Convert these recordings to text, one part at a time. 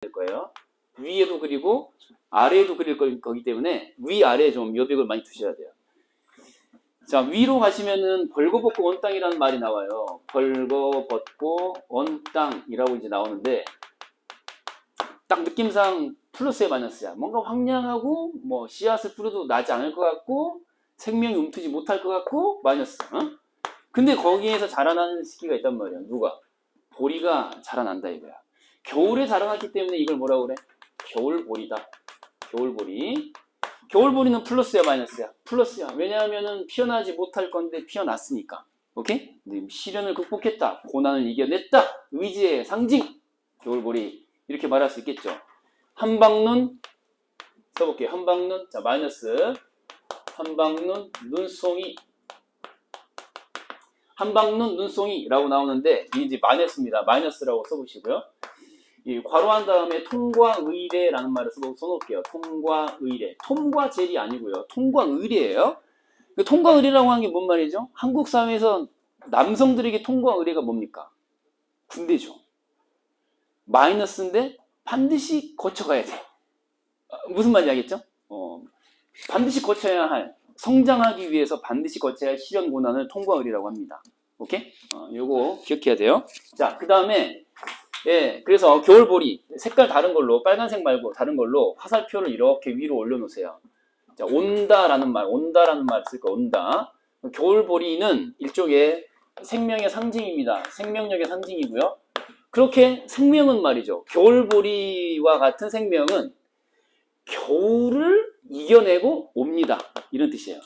될 거예요. 위에도 그리고 아래에도 그릴 거기 때문에 위아래에 좀 여백을 많이 두셔야 돼요. 자, 위로 가시면은 벌거벗고 온 땅이라는 말이 나와요. 벌거벗고 온 땅이라고 이제 나오는데 딱 느낌상 플러스에 마이너스야. 뭔가 황량하고 뭐 씨앗을 뿌려도 나지 않을 것 같고 생명이 움트지 못할 것 같고 마이너스. 어? 근데 거기에서 자라나는 시기가 있단 말이야. 누가? 보리가 자라난다 이거야. 겨울에 자라났기 때문에 이걸 뭐라고 그래? 겨울보리다. 겨울보리. 겨울보리는 플러스야 마이너스야? 플러스야. 왜냐하면은 피어나지 못할 건데 피어났으니까. 오케이? 시련을 극복했다. 고난을 이겨냈다. 의지의 상징. 겨울보리. 이렇게 말할 수 있겠죠. 한방눈 써볼게요. 한방눈. 자, 마이너스. 한방눈 눈송이. 한방눈 눈송이라고 나오는데 이제 마이너스입니다. 마이너스라고 써보시고요. 이 괄호한 다음에 통과의례라는 말을 써놓을게요. 통과의례. 통과 젤이 아니고요. 통과의례예요. 통과의례라고 하는 게 뭔 말이죠? 한국 사회에서 남성들에게 통과의례가 뭡니까? 군대죠. 마이너스인데 반드시 거쳐가야 돼. 무슨 말인지 알겠죠? 반드시 거쳐야 할, 성장하기 위해서 반드시 거쳐야 할 시련 고난을 통과의례라고 합니다. 오케이? 요거 기억해야 돼요. 자, 그 다음에 예, 그래서 겨울보리 색깔 다른 걸로 빨간색 말고 다른 걸로 화살표를 이렇게 위로 올려놓으세요. 자, 온다라는 말 쓸 거 온다. 겨울보리는 일종의 생명의 상징입니다. 생명력의 상징이고요. 그렇게 생명은 말이죠. 겨울보리와 같은 생명은 겨울을 이겨내고 옵니다. 이런 뜻이에요.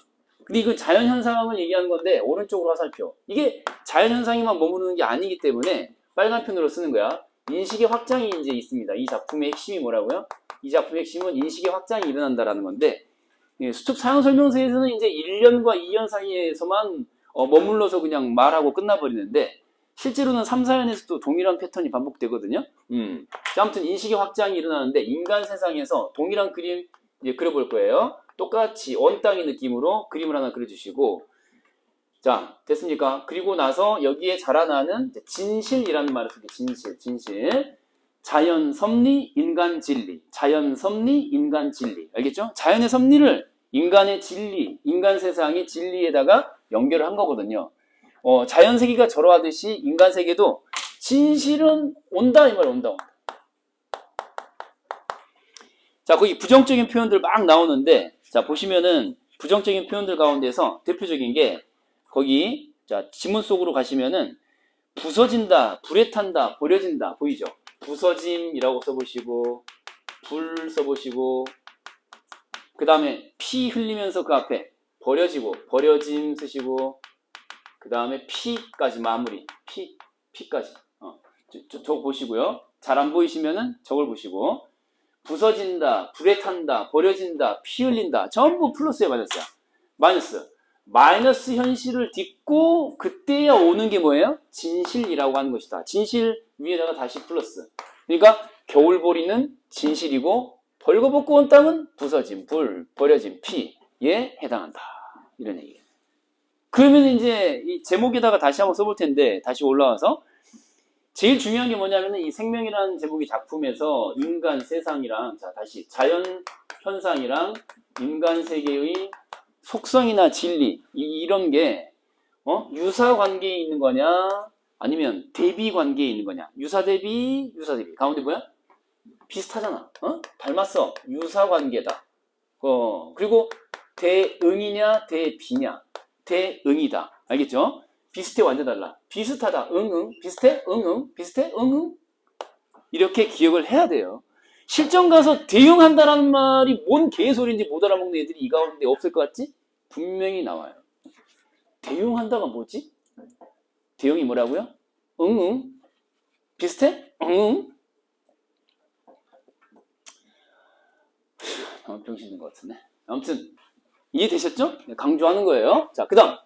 근데 이건 자연현상을 얘기하는 건데 오른쪽으로 화살표. 이게 자연현상에만 머무르는 게 아니기 때문에 빨간 편으로 쓰는 거야. 인식의 확장이 이제 있습니다. 이 작품의 핵심이 뭐라고요? 이 작품의 핵심은 인식의 확장이 일어난다라는 건데 수첩 사용 설명서에서는 이제 1년과 2년 사이에서만 머물러서 그냥 말하고 끝나버리는데 실제로는 3, 4년에서도 동일한 패턴이 반복되거든요. 자, 아무튼 인식의 확장이 일어나는데 인간 세상에서 동일한 그림 이제 그려볼 거예요. 똑같이 원 땅의 느낌으로 그림을 하나 그려주시고 자, 됐습니까? 그리고 나서 여기에 자라나는 진실이라는 말을 쓸게요. 진실. 자연 섭리, 인간 진리. 자연 섭리, 인간 진리. 알겠죠? 자연의 섭리를 인간의 진리, 인간 세상의 진리에다가 연결을 한 거거든요. 자연 세계가 저러하듯이 인간 세계도 진실은 온다 이 말 온다. 자, 거기 부정적인 표현들 막 나오는데 자, 보시면은 부정적인 표현들 가운데서 대표적인 게 거기 자 지문 속으로 가시면은 부서진다, 불에 탄다, 버려진다 보이죠? 부서짐이라고 써보시고 불 써보시고 그 다음에 피 흘리면서 그 앞에 버려지고 버려짐 쓰시고 그 다음에 피까지 마무리 피까지 저거 보시고요. 잘 안 보이시면은 저걸 보시고 부서진다, 불에 탄다, 버려진다, 피 흘린다 전부 플러스에 마이너스야. 마이너스 현실을 딛고 그때야 오는 게 뭐예요? 진실이라고 하는 것이다. 진실 위에다가 다시 플러스. 그러니까 겨울보리는 진실이고 벌거벗고 온 땅은 부서짐, 불, 버려짐, 피에 해당한다. 이런 얘기예요. 그러면 이제 이 제목에다가 다시 한번 써볼 텐데 다시 올라와서 제일 중요한 게 뭐냐면은 이 생명이라는 제목의 작품에서 인간 세상이랑 자 다시 자연 현상이랑 인간 세계의 속성이나 진리 이런 게 유사 관계에 있는 거냐 아니면 대비 관계에 있는 거냐. 유사 대비 가운데 뭐야? 비슷하잖아. 닮았어. 유사 관계다. 그리고 대응이냐 대비냐. 대응이다. 알겠죠? 비슷해 완전 달라. 비슷하다. 응응. 비슷해? 응응. 비슷해? 응응. 이렇게 기억을 해야 돼요. 실전 가서 대응한다라는 말이 뭔 개소리인지 못 알아먹는 애들이 이 가운데 없을 것 같지? 분명히 나와요. 대응한다가 뭐지? 대응이 뭐라고요? 응응. 비슷해? 응응. 병신 있는 것 같은데. 아무튼 이해되셨죠? 강조하는 거예요. 자, 그 다음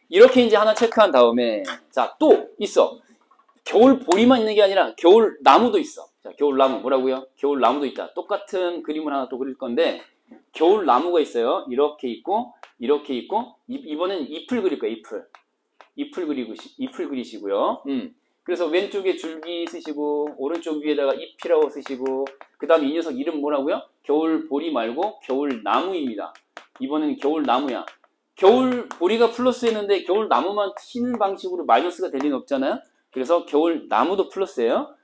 이렇게 이제 하나 체크한 다음에 자, 또 있어. 겨울 보리만 있는 게 아니라 겨울 나무도 있어. 자, 겨울 나무 뭐라고요? 겨울 나무도 있다. 똑같은 그림을 하나 또 그릴 건데 겨울 나무가 있어요. 이렇게 있고 이렇게 있고 이번엔 잎을 그릴 거예요. 잎을 그리시고요. 그래서 왼쪽에 줄기 쓰시고 오른쪽 위에다가 잎이라고 쓰시고 그 다음에 이 녀석 이름 뭐라고요? 겨울보리 말고 겨울나무입니다. 이번에는 겨울나무야. 겨울보리가 플러스였는데 겨울나무만 치는 방식으로 마이너스가 될 리는 없잖아요. 그래서 겨울나무도 플러스예요.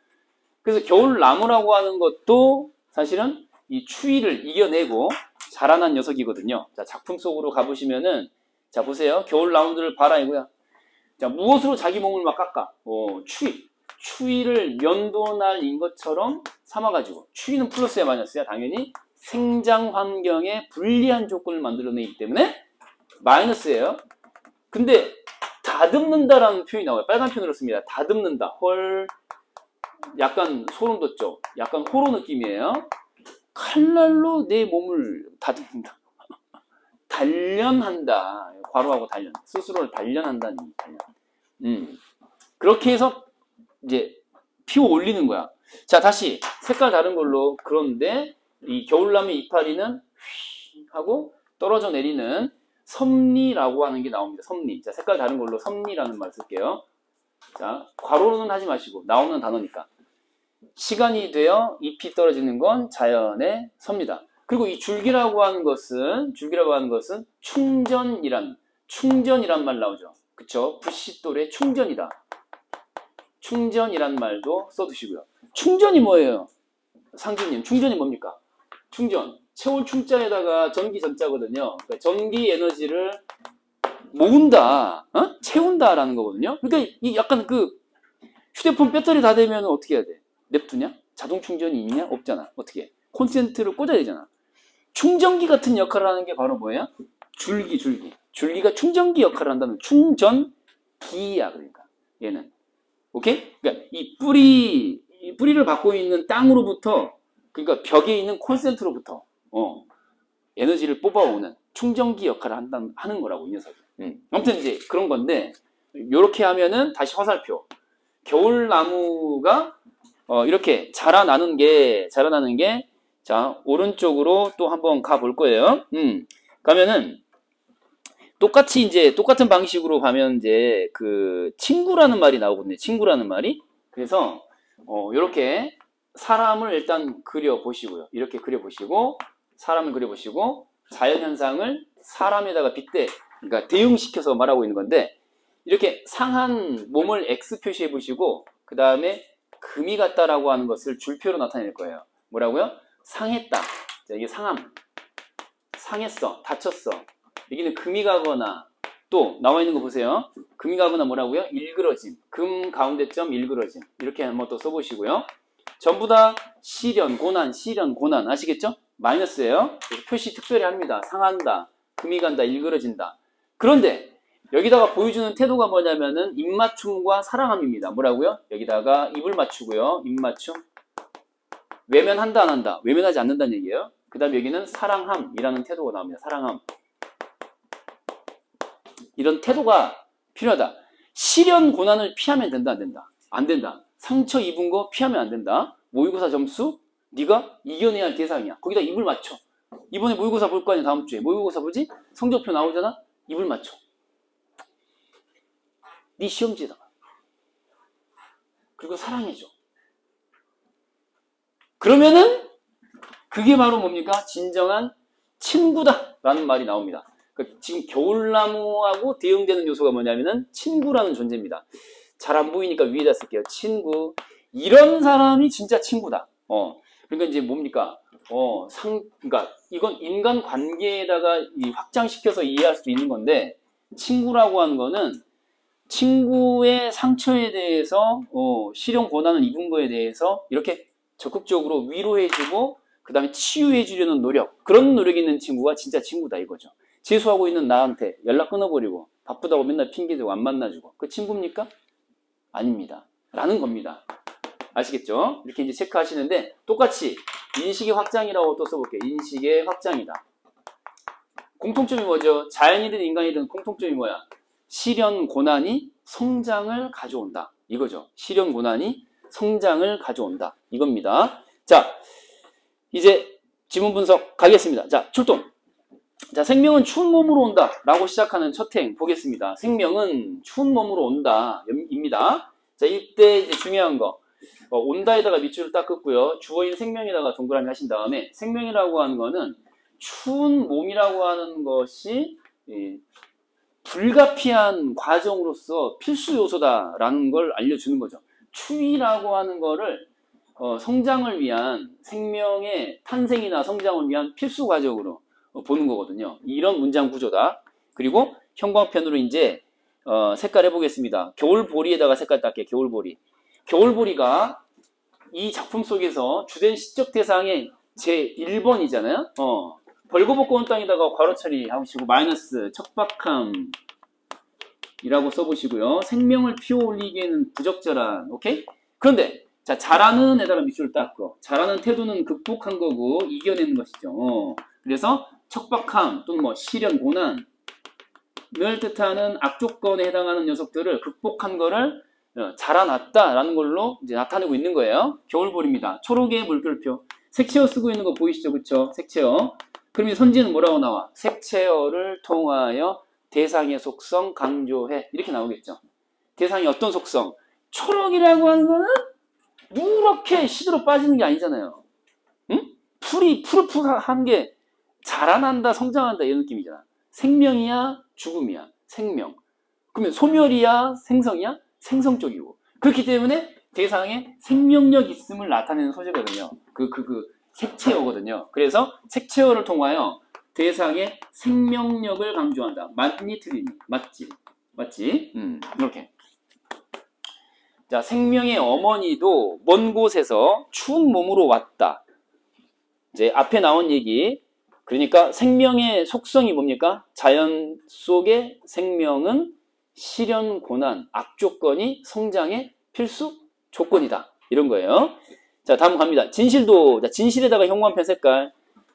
그래서 겨울나무라고 하는 것도 사실은 이 추위를 이겨내고 자라난 녀석이거든요. 자, 작품 속으로 가보시면은 자, 보세요. 겨울나무들을 봐라 이거야. 자, 무엇으로 자기 몸을 막 깎아? 추위를 면도날인 것처럼 삼아가지고, 추위는 플러스야 마이너스야? 당연히 생장 환경에 불리한 조건을 만들어내기 때문에 마이너스예요. 근데 다듬는다라는 표현이 나와요. 빨간 편으로 씁니다. 다듬는다. 헐, 약간 소름 돋죠? 약간 호러 느낌이에요. 칼날로 내 몸을 다듬는다. 단련한다. 괄호하고 단련. 스스로를 단련한다는 단련. 그렇게 해서 이제 피워 올리는 거야. 자, 다시 색깔 다른 걸로. 그런데 이 겨울나무 이파리는 휘 하고 떨어져 내리는 섭리라고 하는 게 나옵니다. 섭리. 자, 색깔 다른 걸로 섭리라는 말 쓸게요. 자, 괄호로는 하지 마시고 나오는 단어니까. 시간이 되어 잎이 떨어지는 건 자연의 섭니다. 그리고 이 줄기라고 하는 것은 충전이란 말 나오죠. 그쵸? 부싯돌의 충전이다. 충전이란 말도 써두시고요. 충전이 뭐예요? 상준님, 충전이 뭡니까? 충전. 채울 충자에다가 전기 전자거든요. 그러니까 전기 에너지를 모은다, 채운다라는 거거든요. 그러니까 이 약간 그 휴대폰 배터리 다 되면 어떻게 해야 돼? 냅두냐? 자동 충전이 있냐? 없잖아. 어떻게 해? 콘센트를 꽂아야 되잖아. 충전기 같은 역할을 하는 게 바로 뭐예요? 줄기. 줄기가 충전기 역할을 한다는 충전기야. 그러니까 얘는. 오케이? 그러니까 이 뿌리를 받고 있는 땅으로부터, 그러니까 벽에 있는 콘센트로부터 에너지를 뽑아오는 충전기 역할을 하는 거라고, 이 녀석이. 아무튼 이제 그런 건데, 요렇게 하면은 다시 화살표. 겨울나무가 이렇게 자라나는 게 자, 오른쪽으로 또 한번 가볼 거예요. 가면은 똑같은 방식으로 가면 이제 그 친구라는 말이 나오거든요. 친구라는 말이. 그래서 이렇게 사람을 일단 그려보시고요. 이렇게 그려보시고 사람을 그려보시고 자연현상을 사람에다가 빗대, 그러니까 대응시켜서 말하고 있는 건데, 이렇게 상한 몸을 X 표시해 보시고 그 다음에 금이 같다라고 하는 것을 줄표로 나타낼 거예요. 뭐라고요? 상했다. 자, 이게 상함. 상했어. 다쳤어. 여기는 금이 가거나, 또 나와 있는 거 보세요. 금이 가거나 뭐라고요? 일그러짐. 금 가운데점 일그러짐. 이렇게 한번 또 써보시고요. 전부 다 시련, 고난 아시겠죠? 마이너스예요. 그래서 표시 특별히 합니다. 상한다, 금이 간다, 일그러진다. 그런데 여기다가 보여주는 태도가 뭐냐면은 입맞춤과 사랑함입니다. 뭐라고요? 여기다가 입을 맞추고요. 입맞춤. 외면한다, 안 한다. 외면하지 않는다는 얘기예요. 그 다음에 여기는 사랑함이라는 태도가 나옵니다. 사랑함. 이런 태도가 필요하다. 시련, 고난을 피하면 된다, 안 된다? 안 된다. 상처 입은 거 피하면 안 된다. 모의고사 점수 네가 이겨내야 할 대상이야. 거기다 입을 맞춰. 이번에 모의고사 볼 거 아니야. 다음 주에 모의고사 보지? 성적표 나오잖아. 입을 맞춰. 네 시험지에다가. 그리고 사랑해줘. 그러면은 그게 바로 뭡니까? 진정한 친구다 라는 말이 나옵니다. 그러니까 지금 겨울나무하고 대응되는 요소가 뭐냐면은 친구라는 존재입니다. 잘 안 보이니까 위에다 쓸게요. 친구. 이런 사람이 진짜 친구다. 그러니까 이제 뭡니까? 그러니까 이건 인간 관계에다가 확장시켜서 이해할 수도 있는 건데, 친구라고 하는 거는 친구의 상처에 대해서, 시련 고난을 입은 거에 대해서 이렇게 적극적으로 위로해주고, 그 다음에 치유해주려는 노력, 그런 노력이 있는 친구가 진짜 친구다 이거죠. 재수하고 있는 나한테 연락 끊어버리고 바쁘다고 맨날 핑계대고 안 만나주고, 그 친구입니까? 아닙니다. 라는 겁니다. 아시겠죠? 이렇게 이제 체크하시는데, 똑같이 인식의 확장이라고 또 써볼게요. 인식의 확장이다. 공통점이 뭐죠? 자연이든 인간이든 공통점이 뭐야? 시련, 고난이 성장을 가져온다. 이거죠. 시련, 고난이 성장을 가져온다. 이겁니다. 자, 이제 지문 분석 가겠습니다. 자, 출동. 자, 생명은 추운 몸으로 온다 라고 시작하는 첫 행 보겠습니다. 생명은 추운 몸으로 온다 입니다. 자, 이때 이제 중요한 거. 온다에다가 밑줄을 딱 긋고요. 주어인 생명에다가 동그라미 하신 다음에 생명이라고 하는 거는 추운 몸이라고 하는 것이 불가피한 과정으로서 필수 요소다라는 걸 알려주는 거죠. 추위라고 하는 거를 성장을 위한 생명의 탄생이나 성장을 위한 필수 과정으로 보는 거거든요. 이런 문장 구조다. 그리고 형광펜으로 이제 색깔 해보겠습니다. 겨울보리에다가 색깔 닦게. 겨울보리. 겨울보리가 이 작품 속에서 주된 시적 대상의 제 1번이잖아요. 벌거벗고 온 땅에다가 괄호 처리하시고 마이너스 척박함이라고 써보시고요. 생명을 피워올리기에는 부적절한. 오케이? 그런데 자, 잘하는 에다가 밑줄을 닦고 잘하는 태도는 극복한 거고 이겨내는 것이죠. 그래서 척박함 또는 뭐 시련, 고난을 뜻하는 악조건에 해당하는 녀석들을 극복한 거를 자라났다라는 걸로 이제 나타내고 있는 거예요. 겨울보리입니다. 초록의 물결표. 색채어 쓰고 있는 거 보이시죠? 그쵸? 색채어. 그러면 선지는 뭐라고 나와? 색채어를 통하여 대상의 속성 강조해. 이렇게 나오겠죠. 대상이 어떤 속성? 초록이라고 하는 거는 누렇게 시드로 빠지는 게 아니잖아요. 응? 풀이 푸릇푸릇한 게 자라난다, 성장한다 이런 느낌이잖아. 생명이야, 죽음이야. 생명. 그러면 소멸이야, 생성이야? 생성 쪽이고. 그렇기 때문에 대상에 생명력 있음을 나타내는 소재거든요. 색채어거든요. 그래서 색채어를 통하여 대상의 생명력을 강조한다. 맞니, 틀리니? 맞지? 맞지? 이렇게. 자, 생명의 어머니도 먼 곳에서 추운 몸으로 왔다. 이제 앞에 나온 얘기. 그러니까 생명의 속성이 뭡니까? 자연 속의 생명은 시련, 고난, 악조건이 성장의 필수 조건이다. 이런 거예요. 자, 다음 갑니다. 진실도, 자, 진실에다가 형광펜 색깔.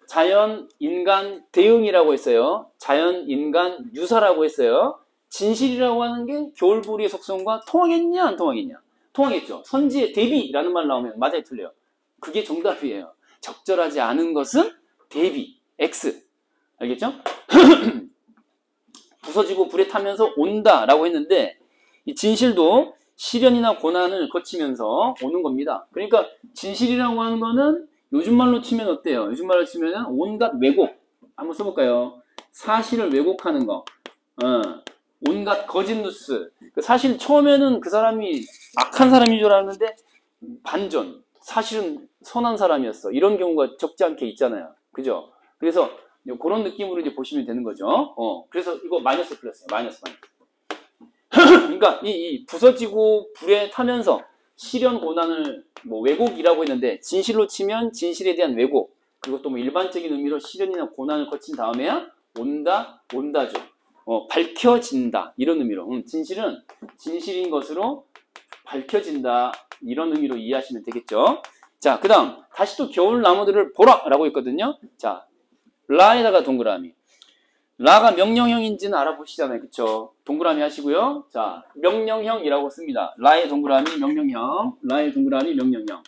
자연, 인간, 대응이라고 했어요. 자연, 인간, 유사라고 했어요. 진실이라고 하는 게 겨울보리의 속성과 통하겠냐, 안 통하겠냐? 통하겠죠. 선지의 대비라는 말 나오면 맞아요, 틀려요. 그게 정답이에요. 적절하지 않은 것은 대비, X. 알겠죠? 부서지고 불에 타면서 온다라고 했는데 이 진실도 시련이나 고난을 거치면서 오는 겁니다. 그러니까 진실이라고 하는 거는 요즘 말로 치면 어때요? 요즘 말로 치면은 온갖 왜곡. 한번 써볼까요? 사실을 왜곡하는 거. 온갖 거짓 뉴스. 사실 처음에는 그 사람이 악한 사람인 줄 알았는데 반전. 사실은 선한 사람이었어. 이런 경우가 적지 않게 있잖아요. 그죠? 그래서 그런 느낌으로 이제 보시면 되는 거죠. 그래서 이거 마이너스 플러스예요. 마이너스. 그러니까 이 부서지고 불에 타면서 시련 고난을 뭐 왜곡이라고 했는데 진실로 치면 진실에 대한 왜곡. 그리고 또 뭐 일반적인 의미로 시련이나 고난을 거친 다음에야 온다죠. 밝혀진다. 이런 의미로. 진실은 진실인 것으로 밝혀진다. 이런 의미로 이해하시면 되겠죠. 자, 그 다음 다시 또 겨울 나무들을 보라 라고 했거든요. 자, 라에다가 동그라미. 라가 명령형인지는 알아보시잖아요. 그쵸? 동그라미 하시고요. 자, 명령형이라고 씁니다. 라의 동그라미 명령형. 라의 동그라미 명령형.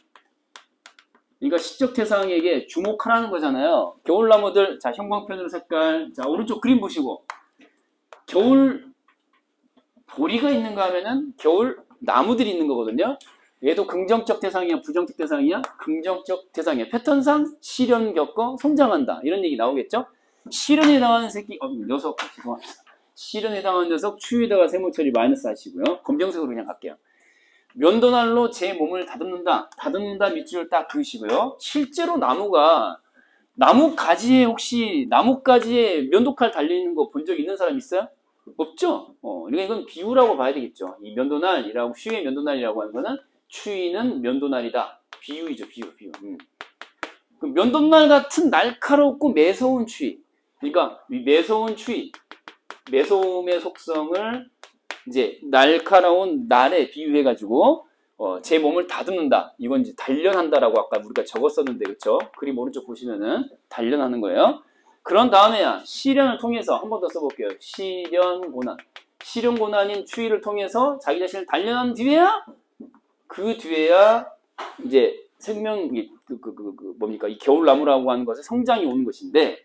그러니까 시적 대상에게 주목하라는 거잖아요. 겨울나무들. 자, 형광펜으로 색깔. 자, 오른쪽 그림 보시고. 겨울 보리가 있는가 하면은 겨울 나무들이 있는 거거든요. 얘도 긍정적 대상이야, 부정적 대상이야? 긍정적 대상이야. 패턴상 시련 겪어 성장한다. 이런 얘기 나오겠죠? 시련에 해당하는 새끼, 녀석, 죄송합니다. 시련에 해당하는 녀석, 추위에다가 세모처리 마이너스 하시고요. 검정색으로 그냥 갈게요. 면도날로 제 몸을 다듬는다. 다듬는다 밑줄을 딱 그으시고요. 실제로 나무 가지에 혹시 나뭇가지에 면도칼 달려있는 거 본 적 있는 사람 있어요? 없죠? 그러니까 이건 비유라고 봐야 되겠죠. 이 면도날이라고, 추위의 면도날이라고 하는 거는 추위는 면도날이다. 비유이죠, 비유. 그 면도날 같은 날카롭고 매서운 추위. 그러니까 이 매서운 추위, 매서움의 속성을 이제 날카로운 날에 비유해가지고 제 몸을 다듬는다. 이건 이제 단련한다라고 아까 우리가 적었었는데, 그쵸? 그림 오른쪽 보시면은 단련하는 거예요. 그런 다음에야 시련을 통해서 한 번 더 써볼게요. 시련 고난. 시련 고난인 추위를 통해서 자기 자신을 단련한 뒤에야 그 뒤에야 이제 생명이 뭡니까? 이 겨울나무라고 하는 것에 성장이 오는 것인데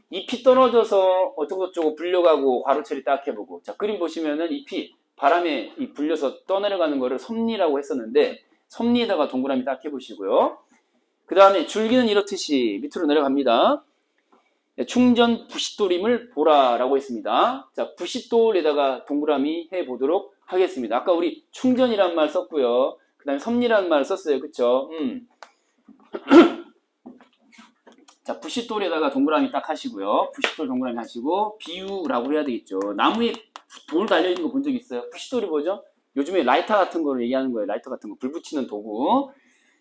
잎이 떨어져서 어쩌고저쩌고 불려가고 괄호 처리 딱 해보고 자 그림 보시면은 잎이 바람에 불려서 떠내려가는 거를 섭리라고 했었는데 섭리에다가 동그라미 딱 해보시고요. 그 다음에 줄기는 이렇듯이 밑으로 내려갑니다. 충전 부싯돌임을 보라라고 했습니다. 자, 부싯돌에다가 동그라미 해보도록 하겠습니다. 아까 우리 충전이란 말 썼고요. 그 다음에 섭리라는 말 썼어요. 그쵸? 자, 부싯돌에다가 동그라미 딱 하시고요. 부싯돌 동그라미 하시고 비유라고 해야 되겠죠. 나무에 돌 달려있는 거 본 적 있어요? 부싯돌이 뭐죠? 요즘에 라이터 같은 거를 얘기하는 거예요. 라이터 같은 거. 불 붙이는 도구.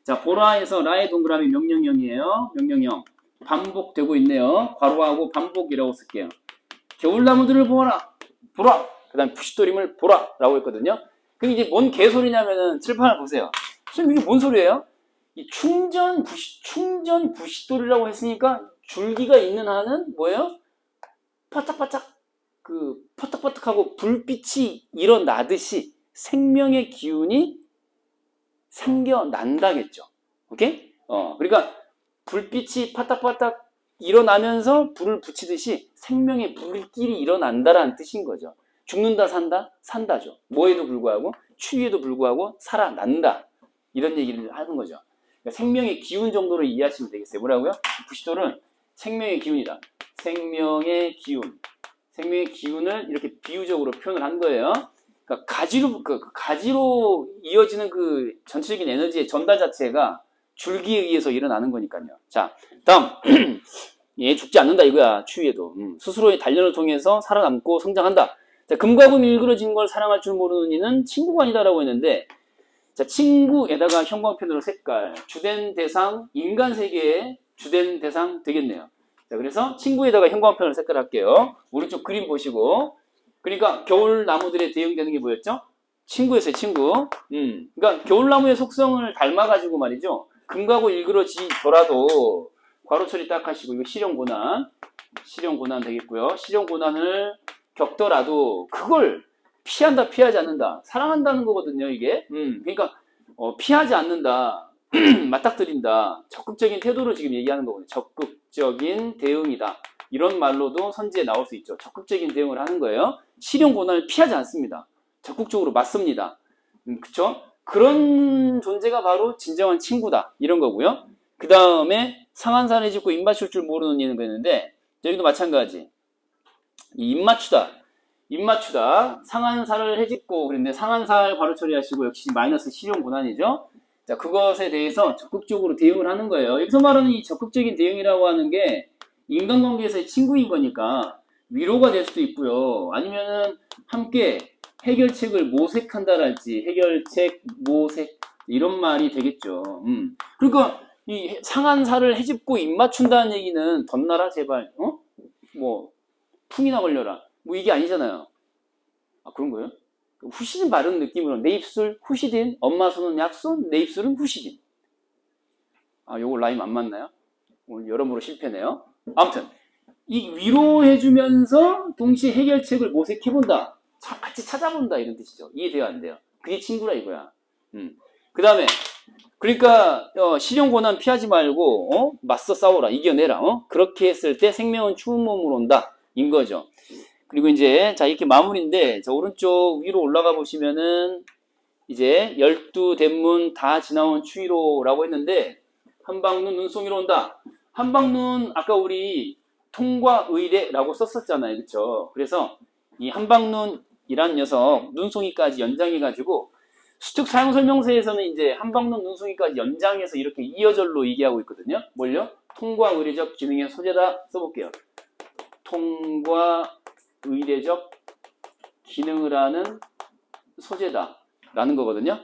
자, 보라에서 라의 동그라미 명령형이에요. 명령형. 반복되고 있네요. 괄호하고 반복이라고 쓸게요. 겨울나무들을 보라. 보라. 그 다음 부싯돌임을 보라. 라고 했거든요. 그게 이제 뭔 개소리냐면은 칠판을 보세요. 선생님 이게 뭔 소리예요? 이 충전 부싯돌이라고 했으니까 줄기가 있는 한은 뭐예요? 바짝바짝 퍼뜩퍼뜩하고 불빛이 일어나듯이 생명의 기운이 생겨난다겠죠. 오케이? 그러니까 불빛이 파딱파딱 일어나면서 불을 붙이듯이 생명의 불길이 일어난다라는 뜻인 거죠. 죽는다, 산다? 산다죠. 뭐에도 불구하고, 추위에도 불구하고 살아난다. 이런 얘기를 하는 거죠. 그러니까 생명의 기운 정도로 이해하시면 되겠어요. 뭐라고요? 부싯돌은 생명의 기운이다. 생명의 기운. 생명의 기운을 이렇게 비유적으로 표현을 한 거예요. 그러니까 가지로 이어지는 그 전체적인 에너지의 전달 자체가 줄기에 의해서 일어나는 거니까요. 자, 다음. 얘 죽지 않는다 이거야. 추위에도. 스스로의 단련을 통해서 살아남고 성장한다. 자, 금과 금 일그러진 걸 사랑할 줄 모르는 이는 친구가 아니다라고 했는데, 자, 친구에다가 형광펜으로 색깔, 주된 대상, 인간 세계의 주된 대상 되겠네요. 자, 그래서 친구에다가 형광펜으로 색깔 할게요. 오른쪽 그림 보시고. 그러니까 겨울나무들에 대응되는 게 뭐였죠? 친구였어요, 친구. 그러니까 겨울나무의 속성을 닮아가지고 말이죠. 금가고 일그러지더라도 괄호 처리 딱 하시고, 이거 실용고난 되겠고요. 실용고난을 겪더라도 그걸 피한다, 피하지 않는다. 사랑한다는 거거든요, 이게. 그러니까 피하지 않는다. 맞닥뜨린다. 적극적인 태도를 지금 얘기하는 거거든요. 적극적인 대응이다. 이런 말로도 선지에 나올 수 있죠. 적극적인 대응을 하는 거예요. 실용고난을 피하지 않습니다. 적극적으로 맞습니다. 그쵸? 그런 존재가 바로 진정한 친구다. 이런 거고요. 그 다음에 상한살을 짚고 입 맞출 줄 모르는 이는 그랬는데, 여기도 마찬가지. 이 입 맞추다. 상한살을 해집고 그랬는데, 상한살 바로 처리하시고, 역시 마이너스 실용고난이죠. 자, 그것에 대해서 적극적으로 대응을 하는 거예요. 여기서 말하는 이 적극적인 대응이라고 하는 게 인간관계에서의 친구인 거니까 위로가 될 수도 있고요. 아니면은 함께 해결책을 모색한다랄지, 해결책, 모색, 이런 말이 되겠죠. 그러니까 이 상한 살을 헤집고 입 맞춘다는 얘기는 덧나라 제발, 뭐 풍이나 걸려라, 뭐 이게 아니잖아요. 아, 그런 거예요? 후시딘 바른 느낌으로 내 입술 후시딘, 엄마 손은 약손, 내 입술은 후시딘. 아, 요거 라임 안 맞나요? 오늘 여러모로 실패네요. 아무튼 이 위로해주면서 동시에 해결책을 모색해본다, 같이 찾아본다, 이런 뜻이죠. 이해돼요, 안 돼요? 그게 친구라 이거야. 그 다음에 그러니까 실용고난 피하지 말고 맞서 싸워라, 이겨내라. 그렇게 했을 때 생명은 추운 몸으로 온다 인 거죠. 그리고 이제 자, 이렇게 마무리인데, 자, 오른쪽 위로 올라가 보시면은 이제 12대문 다 지나온 추위로라고 했는데, 한방눈 눈송이로 온다. 한방눈 아까 우리 통과 의례라고 썼었잖아요, 그렇죠? 그래서 이 한방눈이란 녀석 눈송이까지 연장해가지고 수특 사용설명서에서는 이제 한방눈 눈송이까지 연장해서 이렇게 이어절로 얘기하고 있거든요. 뭘요? 통과 의례적 기능의 소재다 써볼게요. 통과 의례적 기능을 하는 소재다 라는 거거든요.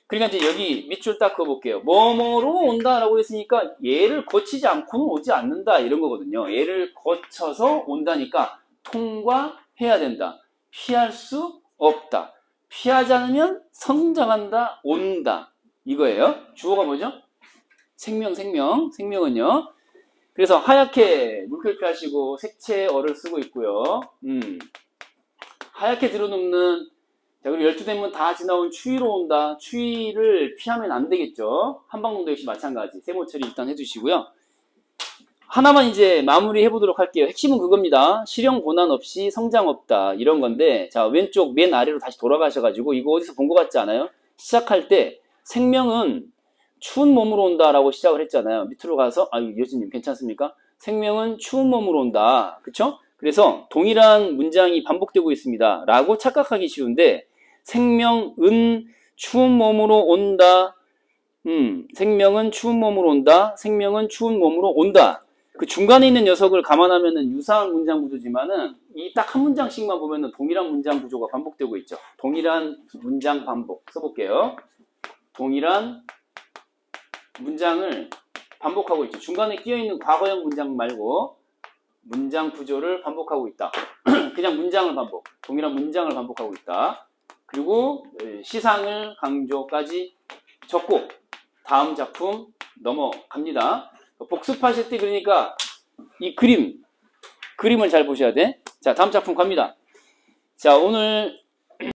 그러니까 이제 여기 밑줄 딱 그어볼게요. 뭐뭐로 온다라고 했으니까 얘를 거치지 않고는 오지 않는다, 이런 거거든요. 얘를 거쳐서 온다니까 통과해야 된다. 피할 수 없다. 피하지 않으면 성장한다, 온다. 이거예요. 주어가 뭐죠? 생명은요. 그래서 하얗게 물결표 하시고 색채어를 쓰고 있고요. 하얗게 들어눕는, 자, 그리고 12대문 다 지나온 추위로 온다. 추위를 피하면 안 되겠죠. 한방농도 역시 마찬가지. 세모 처리 일단 해주시고요. 하나만 이제 마무리 해보도록 할게요. 핵심은 그겁니다. 실현 고난 없이 성장 없다. 이런 건데, 자, 왼쪽 맨 아래로 다시 돌아가셔가지고, 이거 어디서 본 것 같지 않아요? 시작할 때, 생명은 추운 몸으로 온다라고 시작을 했잖아요. 밑으로 가서, 아유, 여진님 괜찮습니까? 생명은 추운 몸으로 온다. 그쵸? 그래서 동일한 문장이 반복되고 있습니다. 라고 착각하기 쉬운데, 생명은 추운 몸으로 온다. 생명은 추운 몸으로 온다. 생명은 추운 몸으로 온다. 그 중간에 있는 녀석을 감안하면은 유사한 문장 구조지만은 이 딱 한 문장씩만 보면은 동일한 문장 구조가 반복되고 있죠. 동일한 문장 반복 써볼게요. 동일한 문장을 반복하고 있죠. 중간에 끼어있는 과거형 문장 말고 문장 구조를 반복하고 있다. 그냥 문장을 반복. 동일한 문장을 반복하고 있다. 그리고 시상을 강조까지 적고 다음 작품 넘어갑니다. 복습하실 때 그러니까 이 그림을 잘 보셔야 돼. 자, 다음 작품 갑니다. 자, 오늘